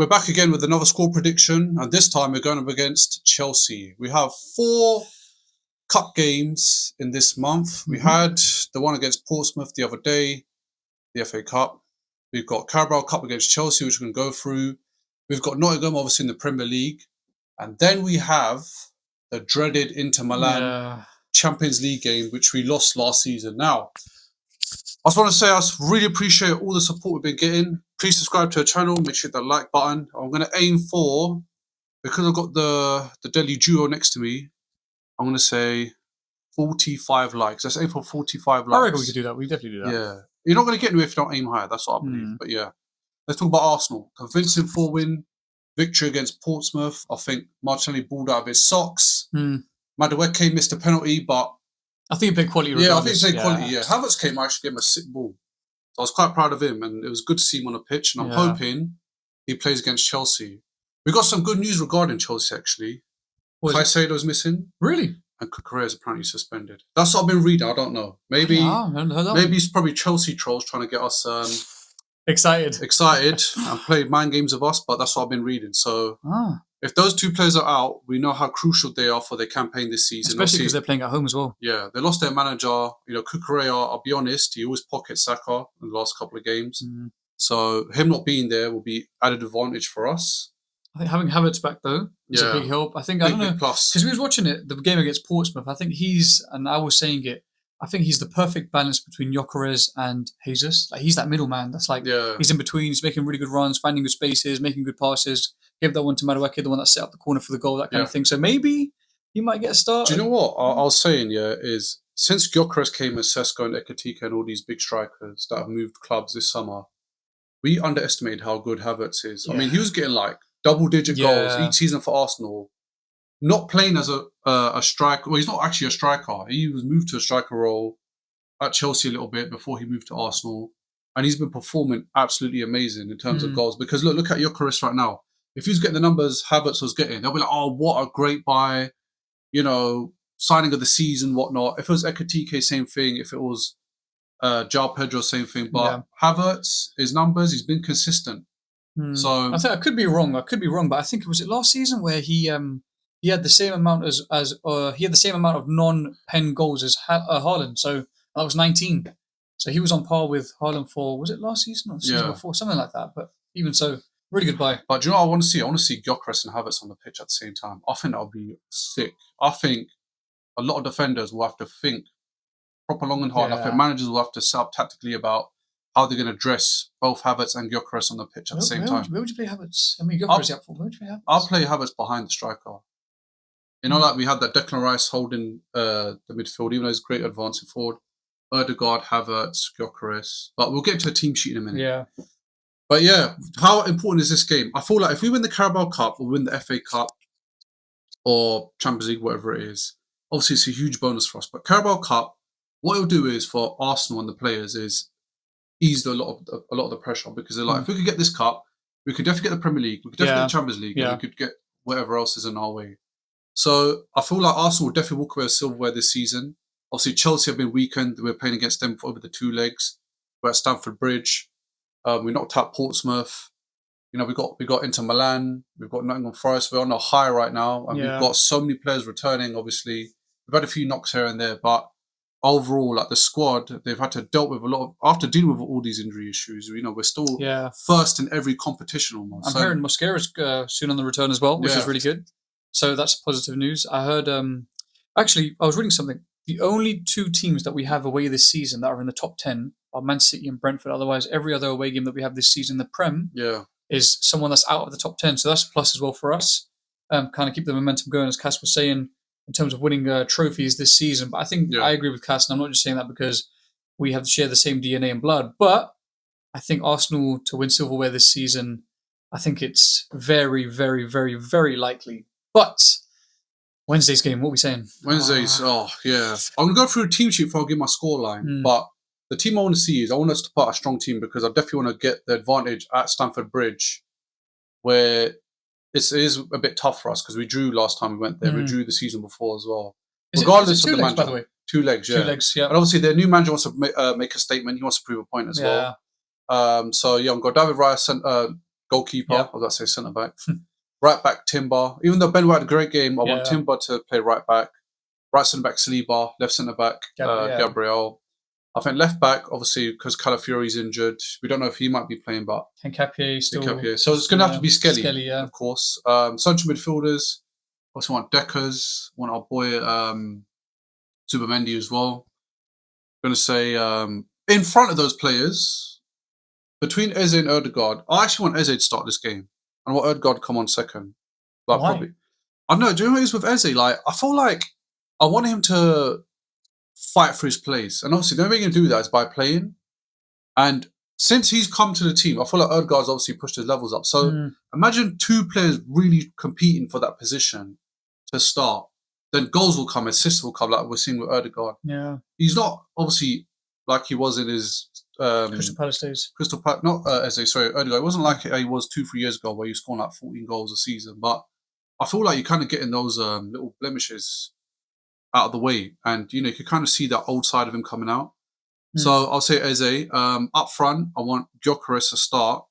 we're back again with another score prediction, and this time we're going up against Chelsea. We have 4 cup games in this month. We had the one against Portsmouth the other day, the FA Cup. We've got Carabao Cup against Chelsea, which we're going to go through. We've got Nottingham, obviously, in the Premier League. And then we have the dreaded Inter Milan Champions League game, which we lost last season. Now, I just want to say I really appreciate all the support we've been getting. Please subscribe to our channel. Make sure you hit that like button. I'm going to aim for, because I've got the Delhi duo next to me, I'm going to say 45 likes. Let's aim for 45 likes. I reckon we could do that. We definitely do that. Yeah. You're not going to get anywhere if you don't aim higher. That's what I believe. But yeah. Let's talk about Arsenal. Convincing 4-win victory against Portsmouth. I think Martinelli balled out of his socks. Madueke missed a penalty, but I think he played quality. Yeah, I think he played quality. Yeah, Havertz came. I actually gave him a sick ball, so I was quite proud of him, and it was good to see him on the pitch. And I'm hoping he plays against Chelsea. We got some good news regarding Chelsea. Actually, Caicedo's missing. Really? And Cucurella is apparently suspended. That's what I've been reading. I don't know. Maybe it's probably Chelsea trolls trying to get us excited and play mind games with us. But that's what I've been reading. So. If those 2 players are out, we know how crucial they are for their campaign this season. Especially because they're playing at home as well. Yeah, they lost their manager. Cucurella, I'll be honest, he always pockets Saka in the last couple of games. So him not being there will be added advantage for us. I think having Havertz back, though, is a big help. I think, I don't know, because we was watching the game against Portsmouth, I think and I was saying it, I think he's the perfect balance between Gyökeres and Jesus. Like, he's that middleman. That's like, he's in between, he's making really good runs, finding good spaces, making good passes. Give that one to Madueke, the one that set up the corner for the goal, that kind of thing. So maybe he might get a start. Do you know what I was saying, is since Gyökeres came and Sesko and Ekitike and all these big strikers that have moved clubs this summer, we underestimated how good Havertz is. I mean, he was getting like double-digit goals each season for Arsenal. Not playing as a striker. Well, he's not actually a striker. He was moved to a striker role at Chelsea a little bit before he moved to Arsenal. And he's been performing absolutely amazing in terms of goals. Because look at Gyökeres right now. If he was getting the numbers Havertz was getting, they'll be like, oh, what a great buy, signing of the season, whatnot. If it was Ekitike, same thing. If it was João Pedro, same thing. But Havertz, his numbers, he's been consistent. So I think I could be wrong. But I think it was last season where he had the same amount he had the same amount of non-pen goals as Haaland. So that was 19. So he was on par with Haaland for, was it last season or the season before, something like that. But even so. Really good buy. But do you know what I want to see? I want to see Gyökeres and Havertz on the pitch at the same time. I think that would be sick. I think a lot of defenders will have to think proper long and hard. I think managers will have to set up tactically about how they're going to dress both Havertz and Gyökeres on the pitch at the same time. Where would you play Havertz? I mean, Gyökeres up for. Where would you play Havertz? I'll play Havertz behind the striker. Like we had that Declan Rice holding the midfield, even though he's great advancing forward. Ødegaard, Havertz, Gyökeres. But we'll get to a team sheet in a minute. Yeah. But yeah, how important is this game? I feel like if we win the Carabao Cup or win the FA Cup or Champions League, whatever it is, obviously it's a huge bonus for us. But Carabao Cup, what it'll do is for Arsenal and the players is ease a lot of the pressure, because they're like, if we could get this cup, we could definitely get the Premier League, we could definitely get the Champions League, and we could get whatever else is in our way. So I feel like Arsenal will definitely walk away with silverware this season. Obviously Chelsea have been weakened. We're playing against them over the 2 legs. We're at Stamford Bridge. We knocked out Portsmouth. We got Inter Milan. We've got Nottingham Forest. We're on a high right now, and we've got so many players returning. Obviously, we've had a few knocks here and there, but overall, like the squad, they've had to deal with a lot of, after dealing with all these injury issues. We're still first in every competition almost. I'm hearing Mosquera's soon on the return as well, which is really good. So that's positive news. I heard. Actually, I was reading something. The only 2 teams that we have away this season that are in the top 10 are Man City and Brentford. Otherwise, every other away game that we have this season, the Prem, is someone that's out of the top 10. So that's a plus as well for us. Kind of keep the momentum going, as Cass was saying, in terms of winning trophies this season. But I think I agree with Cass, and I'm not just saying that because we have to share the same DNA and blood. But I think Arsenal to win silverware this season, I think it's very, very, very, very likely. But Wednesday's game, what are we saying? Wednesday's, I'm going to go through a team sheet before I give my scoreline. But the team I want to see is, I want us to put a strong team, because I definitely want to get the advantage at Stamford Bridge, where it is a bit tough for us, because we drew last time we went there. We drew the season before as well. Regardless of the manager. By the way? 2 legs, yeah. 2 legs, yeah. And obviously their new manager wants to make a statement. He wants to prove a point as well. So, I've got David Raya goalkeeper. Yeah. I was about to say centre back. Right back Timber. Even though Ben White had a great game, I want Timber to play right back. Right centre back Saliba. Left centre back Gabriel. I think left back, obviously, because Calafiori's injured. We don't know if he might be playing, but Nketiah still. So it's going to have to be Skelly, yeah. of course. Central midfielders. Also want Deckers. Want our boy Zubimendi as well. Going to say in front of those players, between Eze and Ødegaard, I actually want Eze to start this game. And I want Ødegaard to come on second. Like, why? Probably. I don't know. Do you know what it is with Eze? Like, I feel like I want him to fight for his place. And obviously, the only way you can do that is by playing. And since he's come to the team, I feel like Ødegaard's obviously pushed his levels up. So imagine two players really competing for that position to start. Then goals will come, assists will come, like we're seeing with Ødegaard. Yeah. He's not obviously like he was in his Crystal Palace days. Ødegaard. It wasn't like he was 2-3 years ago where he was scoring like 14 goals a season. But I feel like you're kind of getting those little blemishes out of the way. And, you can kind of see that old side of him coming out. So I'll say Eze. Up front, I want Gyökeres to start.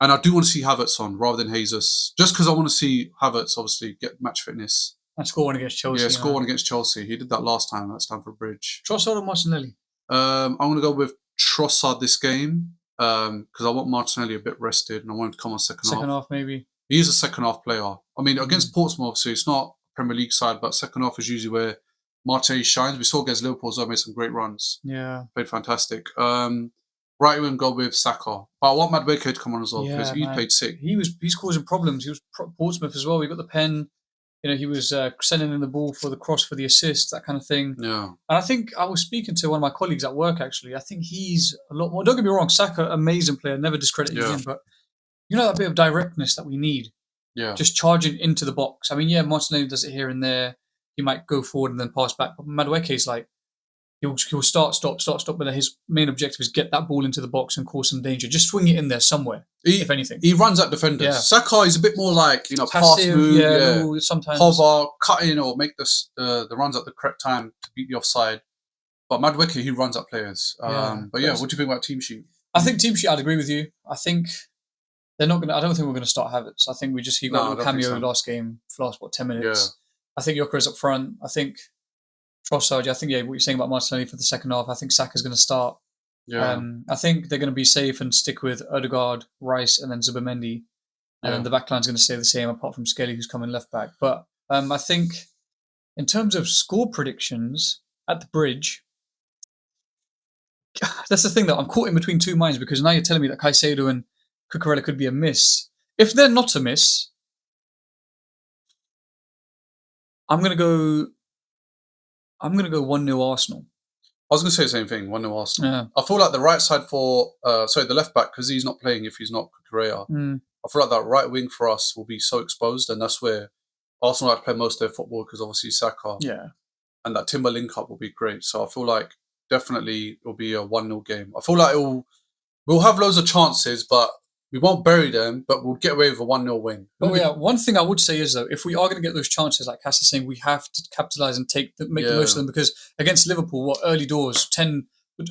And I do want to see Havertz on rather than Jesus. Just because I want to see Havertz, obviously, get match fitness. And score one against Chelsea. Yeah, score one against Chelsea. He did that last time at Stamford Bridge. Trossard or Martinelli? I'm going to go with Trossard this game. Because I want Martinelli a bit rested. And I want him to come on second half. Second half, maybe. He is a second half player. I mean, against Portsmouth, obviously, it's not Premier League side. But second half is usually where Martinelli shines. We saw against Liverpool as well, made some great runs. Yeah. Played fantastic. Right wing go with Saka. But I want Madueke to come on as well because he played sick. He's causing problems. He was Portsmouth as well. He got the pen. He was sending in the ball for the cross for the assist, that kind of thing. Yeah. And I think I was speaking to one of my colleagues at work, actually. I think he's a lot more. Don't get me wrong, Saka, amazing player, never discredited him. But that bit of directness that we need. Yeah. Just charging into the box. I mean, Martinelli does it here and there. He might go forward and then pass back. But Madueke's like, he'll start, stop. But his main objective is get that ball into the box and cause some danger. Just swing it in there somewhere, if anything. He runs at defenders. Yeah. Saka is a bit more like, passive, pass move, sometimes hover, cut in or make the runs at the correct time to beat the offside. But Madueke, he runs at players. But what do you think about team sheet? I think team sheet, I'd agree with you. I think they're not going to, I don't think we're going to start Havertz. I think he got a little cameo last game for last, 10 minutes. Yeah. I think Gyökeres up front. I think Trossard, I think, what you're saying about Martinelli for the second half, I think Saka's going to start. Yeah. I think they're going to be safe and stick with Ødegaard, Rice, and then Zubimendi. And then the back line's going to stay the same, apart from Skelly, who's coming left back. But I think in terms of score predictions at the Bridge, that's the thing, though. I'm caught in between two minds because now you're telling me that Caicedo and Cucurella could be a miss. If they're not a miss, I'm going to go 1-0 Arsenal. I was going to say the same thing, 1-0 Arsenal. Yeah. I feel like the right side the left back, because he's not playing if he's not Cucurella. I feel like that right wing for us will be so exposed, and that's where Arsenal have to play most of their football because obviously Saka. Yeah. And that Timber link-up will be great. So I feel like definitely it'll be a 1-0 game. I feel like we'll have loads of chances, but we won't bury them, but we'll get away with a 1-0 win. One thing I would say is, though, if we are going to get those chances, like Cass is saying, we have to capitalise and make the most of them, because against Liverpool, early doors,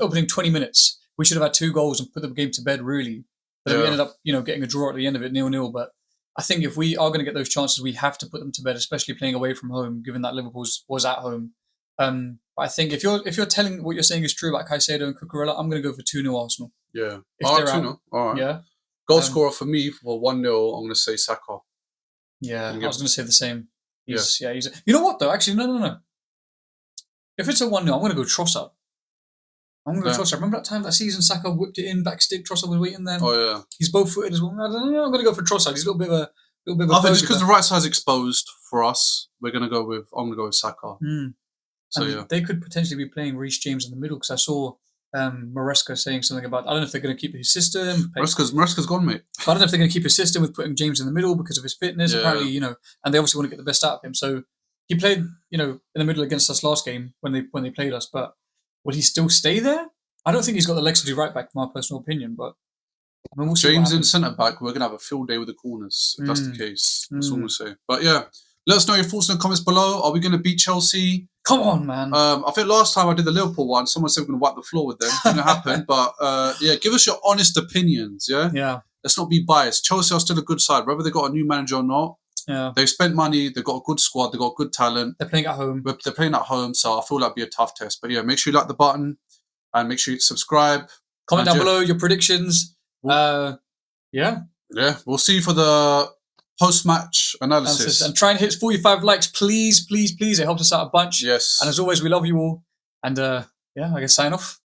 opening 20 minutes, we should have had 2 goals and put the game to bed, really. But we ended up, getting a draw at the end of it, 0-0. But I think if we are going to get those chances, we have to put them to bed, especially playing away from home, given that Liverpool was at home. But I think if you're telling what you're saying is true about Caicedo and Cucurella, I'm going to go for 2-0 Arsenal. Yeah. If they're 2-0. All right. Yeah. Goal scorer for me for 1-0, I'm going to say Saka. Yeah, I was going to say the same. He's. You know what, though? Actually, no. If it's a 1-0, I'm going to go Trossard. I'm going to go Trossard. Remember that season Saka whipped it in, back stick, Trossard was waiting there? Oh, yeah. He's both-footed as well. I don't know. I'm going to go for Trossard. He's a little bit of a I think just because the right side's exposed for us, I'm going to go with Saka. So, they could potentially be playing Reece James in the middle, because I saw Maresca saying something about, I don't know if they're going to keep his system. Maresca's gone, mate. I don't know if they're going to keep his system with putting James in the middle because of his fitness, apparently, and they obviously want to get the best out of him. So he played, in the middle against us last game when they played us, but will he still stay there? I don't think he's got the legs to do right back, my personal opinion, but I mean, we'll see. James in centre back, we're going to have a field day with the corners, if that's the case. That's all I'm going to say. But let us know your thoughts in the comments below. Are we going to beat Chelsea? Come on, man. I think last time I did the Liverpool one, someone said we're going to wipe the floor with them. Didn't happen. But give us your honest opinions, yeah? Yeah. let's not be biased. Chelsea are still a good side, whether they got a new manager or not. Yeah. They've spent money. They've got a good squad. They've got good talent. They're playing at home. They're playing at home, so I feel that'd be a tough test. But yeah, make sure you like the button and make sure you subscribe. Comment down below your predictions. Yeah. Yeah, we'll see you for the post-match analysis. And try and hit 45 likes, please, please, please. It helps us out a bunch. Yes. And as always, we love you all. And yeah, I guess sign off.